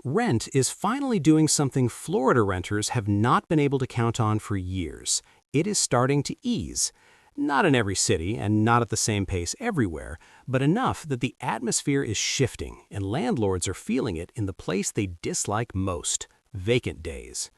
Rent is finally doing something Florida renters have not been able to count on for years. It is starting to ease. Not in every city and not at the same pace everywhere, but enough that the atmosphere is shifting and landlords are feeling it in the place they dislike most: vacant days.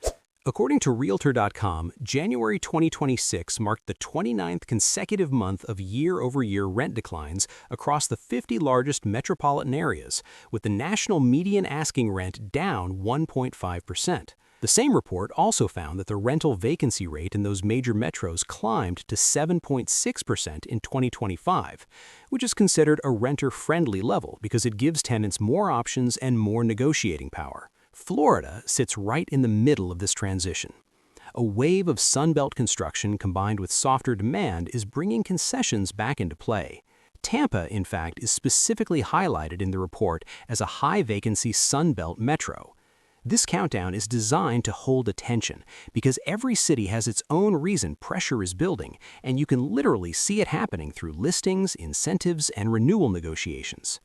According to Realtor.com, January 2026 marked the 29th consecutive month of year-over-year rent declines across the 50 largest metropolitan areas, with the national median asking rent down 1.5%. The same report also found that the rental vacancy rate in those major metros climbed to 7.6% in 2025, which is considered a renter-friendly level because it gives tenants more options and more negotiating power. Florida sits right in the middle of this transition. A wave of Sunbelt construction combined with softer demand is bringing concessions back into play. Tampa, in fact, is specifically highlighted in the report as a high-vacancy Sunbelt metro. This countdown is designed to hold attention because every city has its own reason pressure is building, and you can literally see it happening through listings, incentives, and renewal negotiations.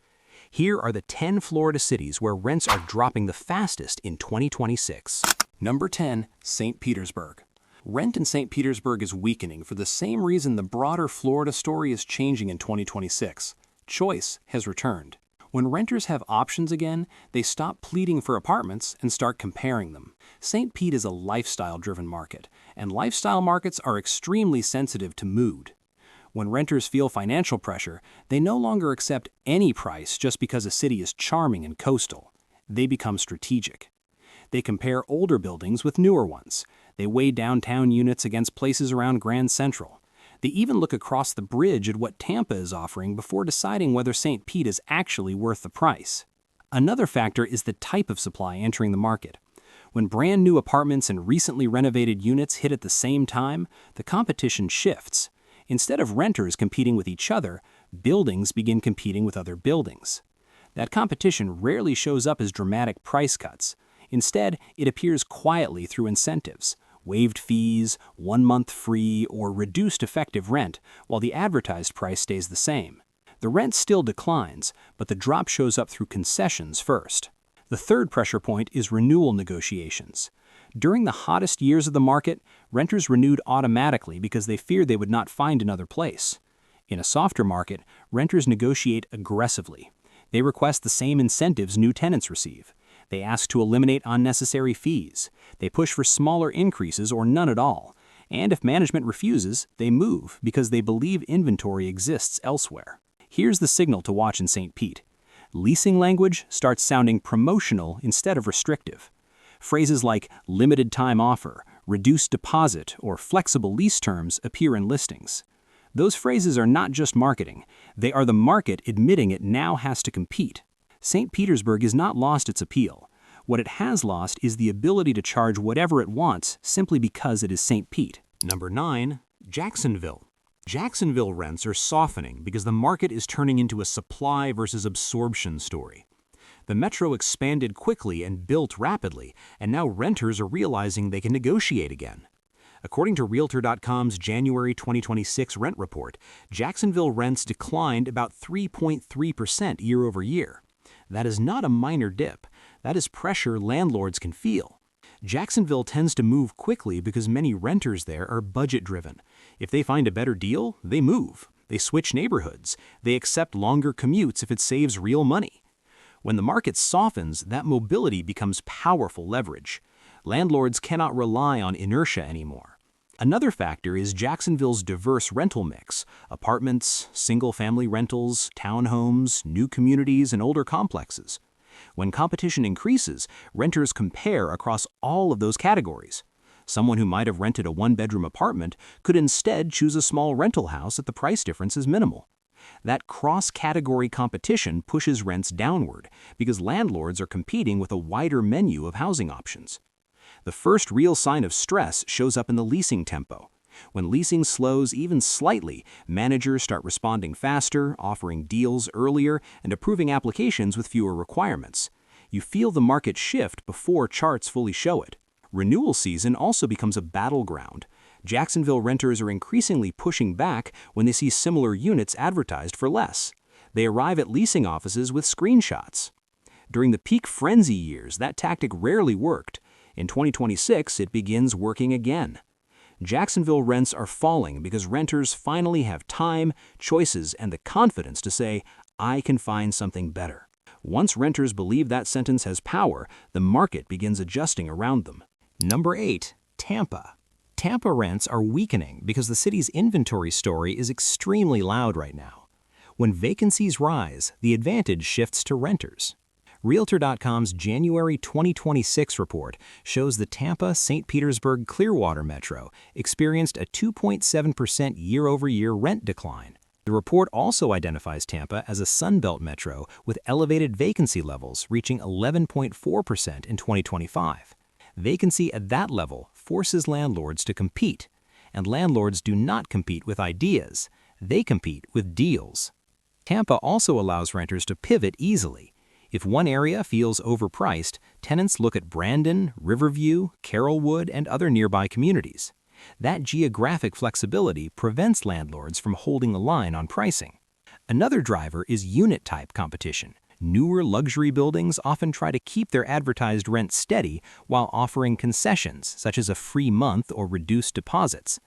Here are the 10 Florida cities where rents are dropping the fastest in 2026. Number 10, St. Petersburg. Rent in St. Petersburg is weakening for the same reason the broader Florida story is changing in 2026. Choice has returned. When renters have options again, they stop pleading for apartments and start comparing them. St. Pete is a lifestyle-driven market, and lifestyle markets are extremely sensitive to mood. When renters feel financial pressure, they no longer accept any price just because a city is charming and coastal. They become strategic. They compare older buildings with newer ones. They weigh downtown units against places around Grand Central. They even look across the bridge at what Tampa is offering before deciding whether St. Pete is actually worth the price. Another factor is the type of supply entering the market. When brand new apartments and recently renovated units hit at the same time, the competition shifts. Instead of renters competing with each other, buildings begin competing with other buildings. That competition rarely shows up as dramatic price cuts. Instead, it appears quietly through incentives, waived fees, 1 month free, or reduced effective rent, while the advertised price stays the same. The rent still declines, but the drop shows up through concessions first. The third pressure point is renewal negotiations. During the hottest years of the market, renters renewed automatically because they feared they would not find another place. In a softer market, renters negotiate aggressively. They request the same incentives new tenants receive. They ask to eliminate unnecessary fees. They push for smaller increases or none at all. And if management refuses, they move because they believe inventory exists elsewhere. Here's the signal to watch in St. Pete. Leasing language starts sounding promotional instead of restrictive. Phrases like limited time offer, reduced deposit, or flexible lease terms appear in listings. Those phrases are not just marketing. They are the market admitting it now has to compete. St. Petersburg has not lost its appeal. What it has lost is the ability to charge whatever it wants simply because it is St. Pete. Number 9, Jacksonville. Jacksonville rents are softening because the market is turning into a supply versus absorption story. The metro expanded quickly and built rapidly, and now renters are realizing they can negotiate again. According to Realtor.com's January 2026 rent report, Jacksonville rents declined about 3.3% year over year. That is not a minor dip. That is pressure landlords can feel. Jacksonville tends to move quickly because many renters there are budget-driven. If they find a better deal, they move. They switch neighborhoods. They accept longer commutes if it saves real money. When the market softens, that mobility becomes powerful leverage. Landlords cannot rely on inertia anymore. Another factor is Jacksonville's diverse rental mix: apartments, single-family rentals, townhomes, new communities, and older complexes. When competition increases, renters compare across all of those categories. Someone who might have rented a one-bedroom apartment could instead choose a small rental house if the price difference is minimal. That cross-category competition pushes rents downward because landlords are competing with a wider menu of housing options. The first real sign of stress shows up in the leasing tempo. When leasing slows even slightly, managers start responding faster, offering deals earlier, and approving applications with fewer requirements. You feel the market shift before charts fully show it. Renewal season also becomes a battleground. Jacksonville renters are increasingly pushing back when they see similar units advertised for less. They arrive at leasing offices with screenshots. During the peak frenzy years, that tactic rarely worked. In 2026, it begins working again. Jacksonville rents are falling because renters finally have time, choices, and the confidence to say, "I can find something better." Once renters believe that sentence has power, the market begins adjusting around them. Number 8. Tampa. Tampa rents are weakening because the city's inventory story is extremely loud right now. When vacancies rise, the advantage shifts to renters. Realtor.com's January 2026 report shows the Tampa-St. Petersburg-Clearwater metro experienced a 2.7% year-over-year rent decline. The report also identifies Tampa as a Sunbelt metro with elevated vacancy levels reaching 11.4% in 2025. Vacancy at that level forces landlords to compete, and landlords do not compete with ideas, they compete with deals. Tampa also allows renters to pivot easily. If one area feels overpriced, tenants look at Brandon, Riverview, Carrollwood, and other nearby communities. That geographic flexibility prevents landlords from holding the line on pricing. Another driver is unit-type competition. Newer luxury buildings often try to keep their advertised rent steady while offering concessions, such as a free month or reduced deposits.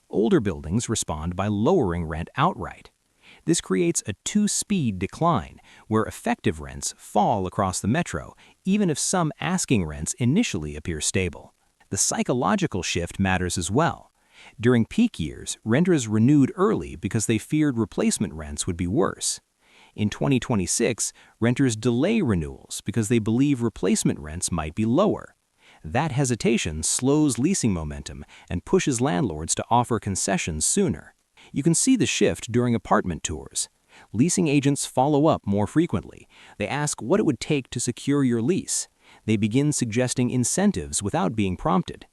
Older buildings respond by lowering rent outright. This creates a two-speed decline, where effective rents fall across the metro, even if some asking rents initially appear stable. The psychological shift matters as well. During peak years, renters renewed early because they feared replacement rents would be worse. In 2026, renters delay renewals because they believe replacement rents might be lower. That hesitation slows leasing momentum and pushes landlords to offer concessions sooner. You can see the shift during apartment tours. Leasing agents follow up more frequently. They ask what it would take to secure your lease. They begin suggesting incentives without being prompted.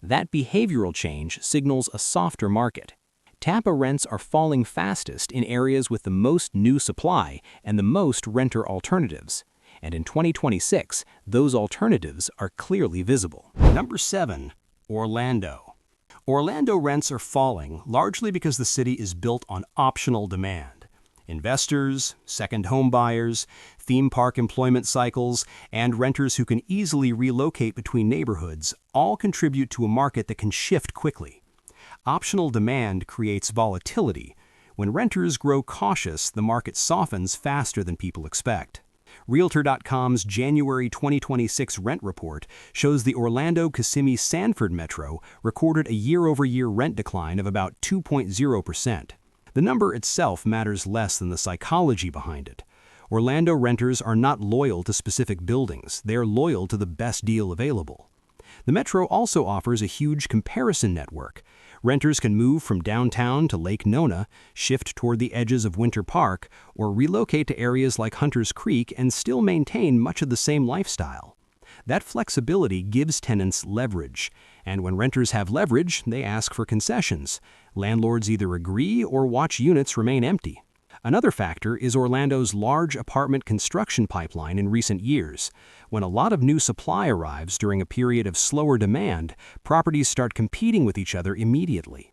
That behavioral change signals a softer market. Tampa rents are falling fastest in areas with the most new supply and the most renter alternatives. And in 2026, those alternatives are clearly visible. Number 7. Orlando. Orlando rents are falling largely because the city is built on optional demand. Investors, second home buyers, theme park employment cycles, and renters who can easily relocate between neighborhoods all contribute to a market that can shift quickly. Optional demand creates volatility. When renters grow cautious, the market softens faster than people expect. Realtor.com's January 2026 rent report shows the Orlando-Kissimmee-Sanford metro recorded a year-over-year rent decline of about 2.0%. The number itself matters less than the psychology behind it. Orlando renters are not loyal to specific buildings, they're loyal to the best deal available. The metro also offers a huge comparison network. Renters can move from downtown to Lake Nona, shift toward the edges of Winter Park, or relocate to areas like Hunters Creek and still maintain much of the same lifestyle. That flexibility gives tenants leverage, and when renters have leverage, they ask for concessions. Landlords either agree or watch units remain empty. Another factor is Orlando's large apartment construction pipeline in recent years. When a lot of new supply arrives during a period of slower demand, properties start competing with each other immediately.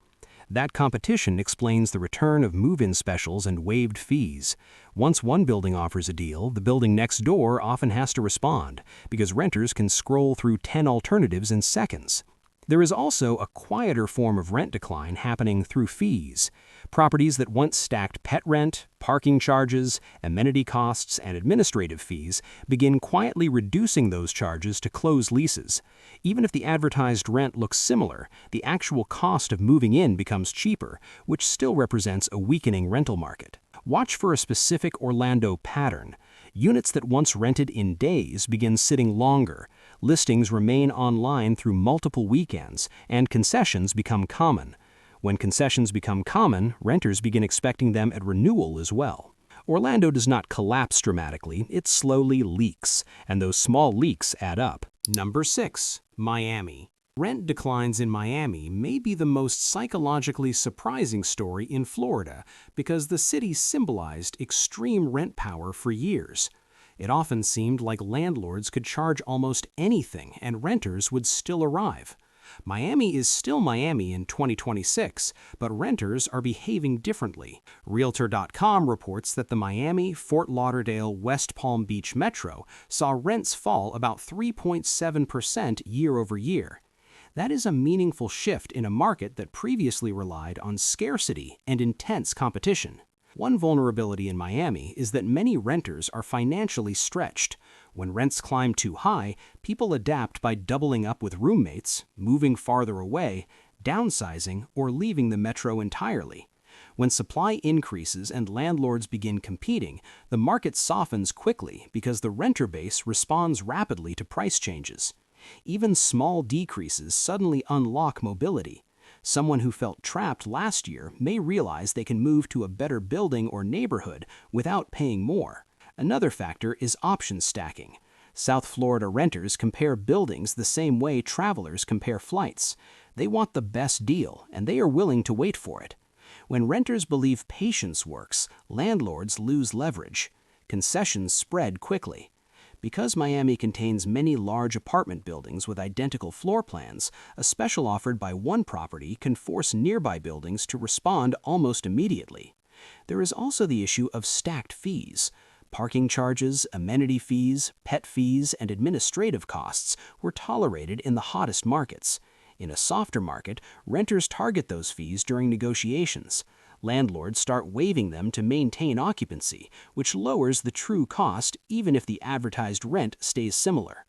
That competition explains the return of move-in specials and waived fees. Once one building offers a deal, the building next door often has to respond, because renters can scroll through 10 alternatives in seconds. There is also a quieter form of rent decline happening through fees. Properties that once stacked pet rent, parking charges, amenity costs, and administrative fees begin quietly reducing those charges to close leases. Even if the advertised rent looks similar, the actual cost of moving in becomes cheaper, which still represents a weakening rental market. Watch for a specific Orlando pattern. Units that once rented in days begin sitting longer. Listings remain online through multiple weekends, and concessions become common. When concessions become common, renters begin expecting them at renewal as well. Orlando does not collapse dramatically, it slowly leaks, and those small leaks add up. Number 6. Miami. Rent declines in Miami may be the most psychologically surprising story in Florida because the city symbolized extreme rent power for years. It often seemed like landlords could charge almost anything and renters would still arrive. Miami is still Miami in 2026, but renters are behaving differently. Realtor.com reports that the Miami, Fort Lauderdale, West Palm Beach metro saw rents fall about 3.7% year over year. That is a meaningful shift in a market that previously relied on scarcity and intense competition. One vulnerability in Miami is that many renters are financially stretched. When rents climb too high, people adapt by doubling up with roommates, moving farther away, downsizing, or leaving the metro entirely. When supply increases and landlords begin competing, the market softens quickly because the renter base responds rapidly to price changes. Even small decreases suddenly unlock mobility. Someone who felt trapped last year may realize they can move to a better building or neighborhood without paying more. Another factor is option stacking. South Florida renters compare buildings the same way travelers compare flights. They want the best deal, and they are willing to wait for it. When renters believe patience works, landlords lose leverage. Concessions spread quickly. Because Miami contains many large apartment buildings with identical floor plans, a special offered by one property can force nearby buildings to respond almost immediately. There is also the issue of stacked fees. Parking charges, amenity fees, pet fees, and administrative costs were tolerated in the hottest markets. In a softer market, renters target those fees during negotiations. Landlords start waiving them to maintain occupancy, which lowers the true cost even if the advertised rent stays similar.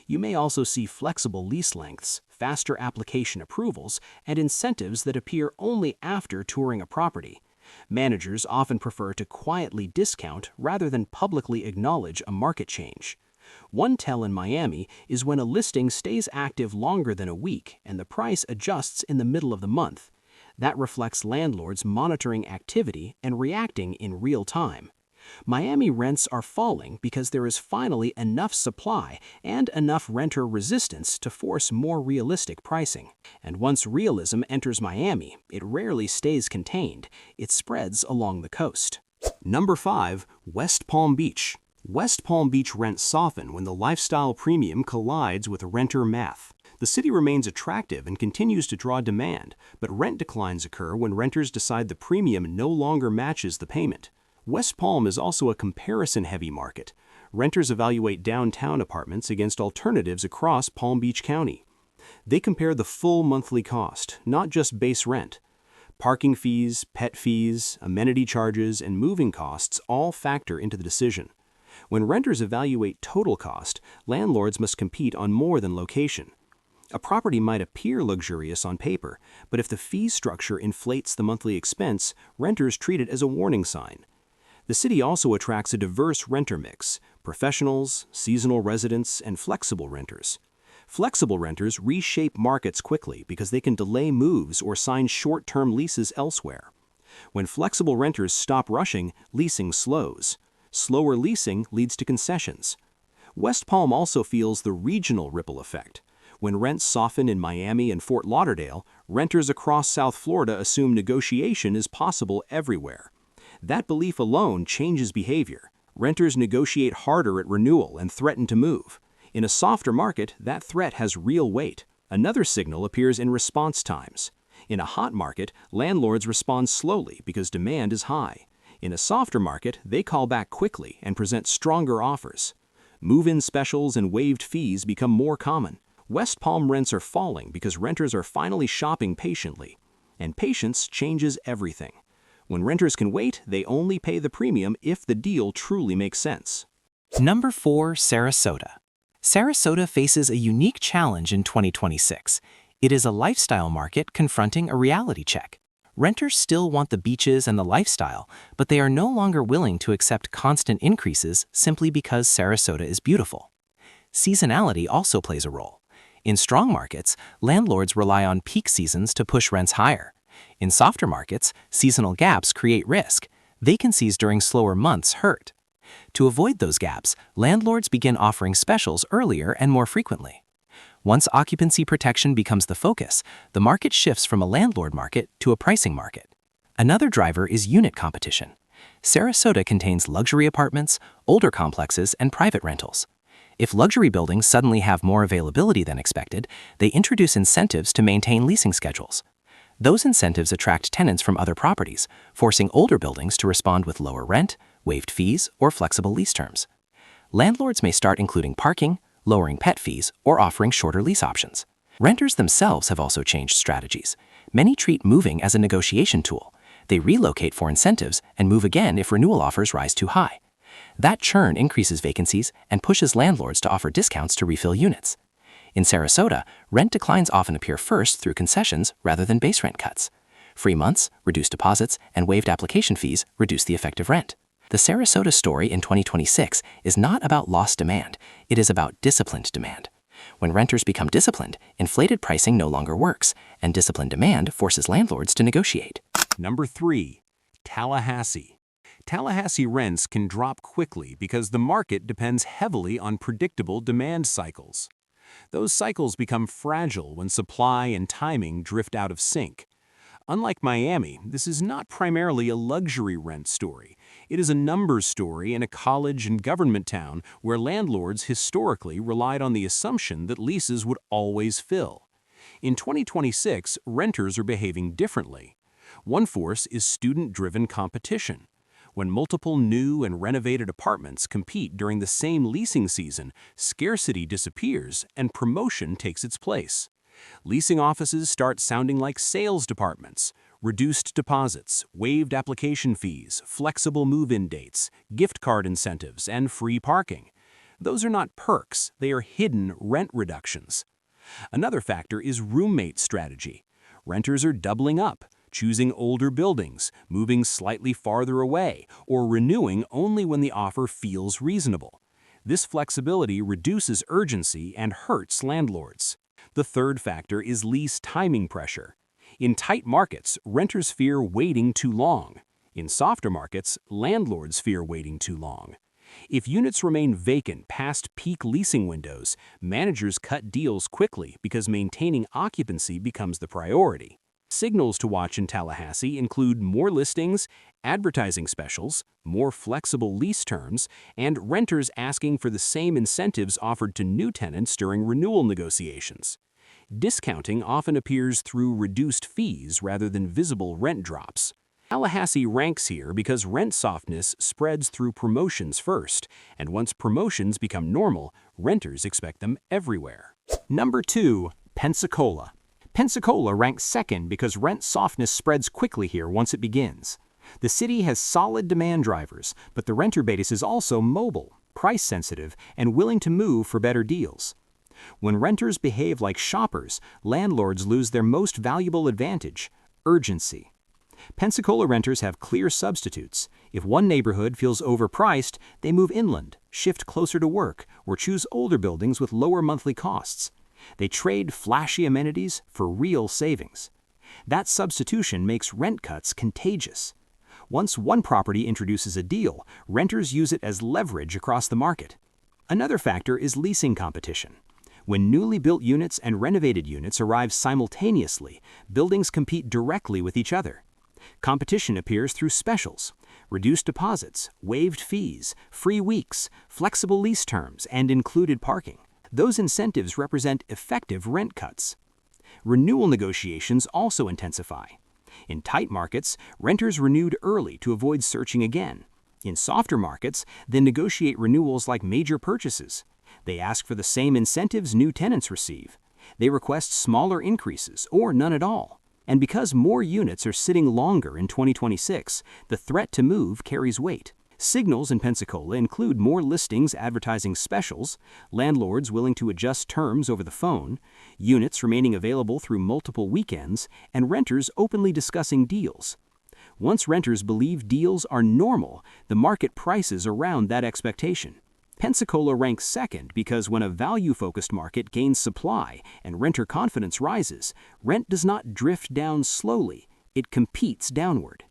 You may also see flexible lease lengths, faster application approvals, and incentives that appear only after touring a property. Managers often prefer to quietly discount rather than publicly acknowledge a market change. One tell in Miami is when a listing stays active longer than a week and the price adjusts in the middle of the month. That reflects landlords monitoring activity and reacting in real time. Miami rents are falling because there is finally enough supply and enough renter resistance to force more realistic pricing. And once realism enters Miami, it rarely stays contained. It spreads along the coast. Number 5. West Palm Beach. West Palm Beach rents soften when the lifestyle premium collides with renter math. The city remains attractive and continues to draw demand, but rent declines occur when renters decide the premium no longer matches the payment. West Palm is also a comparison-heavy market. Renters evaluate downtown apartments against alternatives across Palm Beach County. They compare the full monthly cost, not just base rent. Parking fees, pet fees, amenity charges, and moving costs all factor into the decision. When renters evaluate total cost, landlords must compete on more than location. A property might appear luxurious on paper, but if the fee structure inflates the monthly expense, renters treat it as a warning sign. The city also attracts a diverse renter mix: professionals, seasonal residents, and flexible renters. Flexible renters reshape markets quickly because they can delay moves or sign short-term leases elsewhere. When flexible renters stop rushing, leasing slows. Slower leasing leads to concessions. West Palm also feels the regional ripple effect. When rents soften in Miami and Fort Lauderdale, renters across South Florida assume negotiation is possible everywhere. That belief alone changes behavior. Renters negotiate harder at renewal and threaten to move. In a softer market, that threat has real weight. Another signal appears in response times. In a hot market, landlords respond slowly because demand is high. In a softer market, they call back quickly and present stronger offers. Move-in specials and waived fees become more common. West Palm rents are falling because renters are finally shopping patiently. And patience changes everything. When renters can wait, they only pay the premium if the deal truly makes sense. Number 4. Sarasota. Sarasota faces a unique challenge in 2026. It is a lifestyle market confronting a reality check. Renters still want the beaches and the lifestyle, but they are no longer willing to accept constant increases simply because Sarasota is beautiful. Seasonality also plays a role. In strong markets, landlords rely on peak seasons to push rents higher. In softer markets, seasonal gaps create risk. Vacancies during slower months hurt. To avoid those gaps, landlords begin offering specials earlier and more frequently. Once occupancy protection becomes the focus, the market shifts from a landlord market to a pricing market. Another driver is unit competition. Sarasota contains luxury apartments, older complexes, and private rentals. If luxury buildings suddenly have more availability than expected, they introduce incentives to maintain leasing schedules. Those incentives attract tenants from other properties, forcing older buildings to respond with lower rent, waived fees, or flexible lease terms. Landlords may start including parking, lowering pet fees, or offering shorter lease options. Renters themselves have also changed strategies. Many treat moving as a negotiation tool. They relocate for incentives and move again if renewal offers rise too high. That churn increases vacancies and pushes landlords to offer discounts to refill units. In Sarasota, rent declines often appear first through concessions rather than base rent cuts. Free months, reduced deposits, and waived application fees reduce the effective rent. The Sarasota story in 2026 is not about lost demand, it is about disciplined demand. When renters become disciplined, inflated pricing no longer works, and disciplined demand forces landlords to negotiate. Number 3. Tallahassee. Tallahassee rents can drop quickly because the market depends heavily on predictable demand cycles. Those cycles become fragile when supply and timing drift out of sync. Unlike Miami, this is not primarily a luxury rent story. It is a numbers story in a college and government town where landlords historically relied on the assumption that leases would always fill. In 2026, renters are behaving differently. One force is student-driven competition. When multiple new and renovated apartments compete during the same leasing season, scarcity disappears and promotion takes its place. Leasing offices start sounding like sales departments. Reduced deposits, waived application fees, flexible move-in dates, gift card incentives, and free parking. Those are not perks, they are hidden rent reductions. Another factor is roommate strategy. Renters are doubling up, choosing older buildings, moving slightly farther away, or renewing only when the offer feels reasonable. This flexibility reduces urgency and hurts landlords. The third factor is lease timing pressure. In tight markets, renters fear waiting too long. In softer markets, landlords fear waiting too long. If units remain vacant past peak leasing windows, managers cut deals quickly because maintaining occupancy becomes the priority. Signals to watch in Tallahassee include more listings, advertising specials, more flexible lease terms, and renters asking for the same incentives offered to new tenants during renewal negotiations. Discounting often appears through reduced fees rather than visible rent drops. Tallahassee ranks here because rent softness spreads through promotions first, and once promotions become normal, renters expect them everywhere. Number 2. Pensacola. Pensacola ranks second because rent softness spreads quickly here once it begins. The city has solid demand drivers, but the renter base is also mobile, price-sensitive, and willing to move for better deals. When renters behave like shoppers, landlords lose their most valuable advantage: urgency. Pensacola renters have clear substitutes. If one neighborhood feels overpriced, they move inland, shift closer to work, or choose older buildings with lower monthly costs. They trade flashy amenities for real savings. That substitution makes rent cuts contagious. Once one property introduces a deal, renters use it as leverage across the market. Another factor is leasing competition. When newly built units and renovated units arrive simultaneously, buildings compete directly with each other. Competition appears through specials, reduced deposits, waived fees, free weeks, flexible lease terms, and included parking. Those incentives represent effective rent cuts. Renewal negotiations also intensify. In tight markets, renters renewed early to avoid searching again. In softer markets, they negotiate renewals like major purchases. They ask for the same incentives new tenants receive. They request smaller increases or none at all. And because more units are sitting longer in 2026, the threat to move carries weight. Signals in Pensacola include more listings advertising specials, landlords willing to adjust terms over the phone, units remaining available through multiple weekends, and renters openly discussing deals. Once renters believe deals are normal, the market prices around that expectation. Pensacola ranks second because when a value-focused market gains supply and renter confidence rises, rent does not drift down slowly, it competes downward.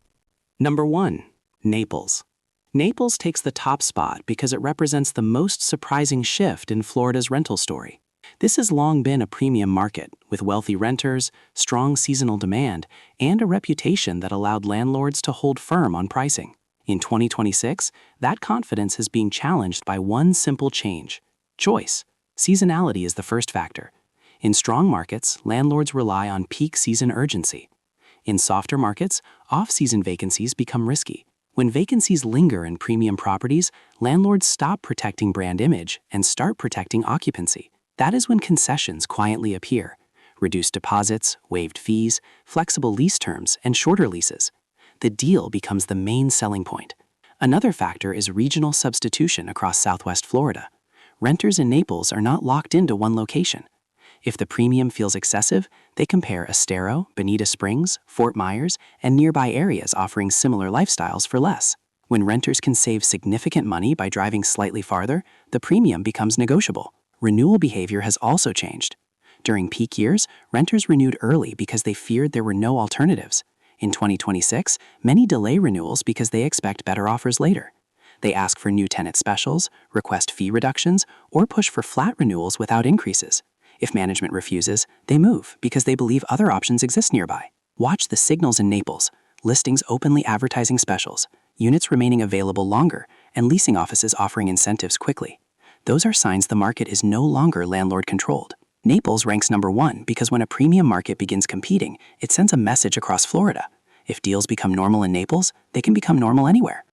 Number 1. Naples. Naples takes the top spot because it represents the most surprising shift in Florida's rental story. This has long been a premium market, with wealthy renters, strong seasonal demand, and a reputation that allowed landlords to hold firm on pricing. In 2026, that confidence is being challenged by one simple change: Choice. Seasonality is the first factor. In strong markets, landlords rely on peak season urgency. In softer markets, off-season vacancies become risky. When vacancies linger in premium properties, landlords stop protecting brand image and start protecting occupancy. That is when concessions quietly appear. Reduced deposits, waived fees, flexible lease terms, and shorter leases. The deal becomes the main selling point. Another factor is regional substitution across Southwest Florida. Renters in Naples are not locked into one location. If the premium feels excessive, they compare Estero, Bonita Springs, Fort Myers, and nearby areas offering similar lifestyles for less. When renters can save significant money by driving slightly farther, the premium becomes negotiable. Renewal behavior has also changed. During peak years, renters renewed early because they feared there were no alternatives. In 2026, many delay renewals because they expect better offers later. They ask for new tenant specials, request fee reductions, or push for flat renewals without increases. If management refuses, they move because they believe other options exist nearby. Watch the signals in Naples: listings openly advertising specials, units remaining available longer, and leasing offices offering incentives quickly. Those are signs the market is no longer landlord-controlled. Naples ranks number 1 because when a premium market begins competing, it sends a message across Florida. If deals become normal in Naples, they can become normal anywhere.